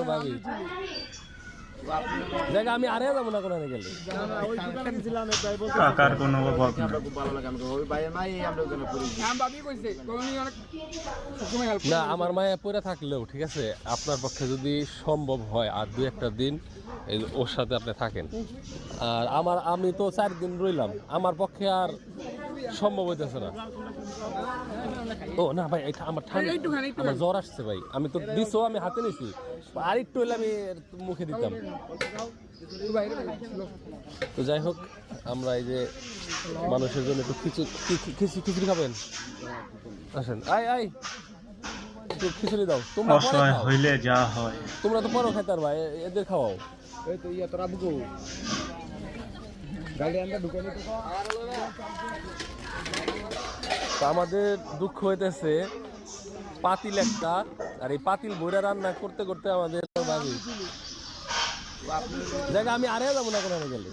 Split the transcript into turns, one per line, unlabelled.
তোর ভাবি জায়গা আমি আরে যাবো না কোন গেলে
কাকার কোনো অভাব নাই।
না আমার মায়া পড়ে থাকলেও ঠিক আছে আপনার পক্ষে যদি সম্ভব হয় আর 2-1 দিন ওর সাথে আপনি থাকেন আর আমি তো 4 দিন রইলাম আমার পক্ষে আর সম্ভব হইতেছে না। ও না ভাই এটা আমার ঠান্ডা আমার জ্বর আসছে ভাই আমি তো দিছো আমি হাতে নিছি আর একটু হইলে আমি মুখে দিতাম। তো যাই হোক আমরা এই যে মানুষের জন্য একটু খিচুড়ি খাবেন আসেন আই একটু খিচুড়ি দাও তোমরা
অসহায় হইলে যা হয়।
তোমরা তো পরও খাইতে পারবা এদের খাওয়াও। আমাদের দুঃখ হইতেছে পাতিল একটা আর এই পাতিল বইরা রান্না করতে করতে আমাদের ভাবি জায়গা আমি আরে যাবো না কোনো গেলে।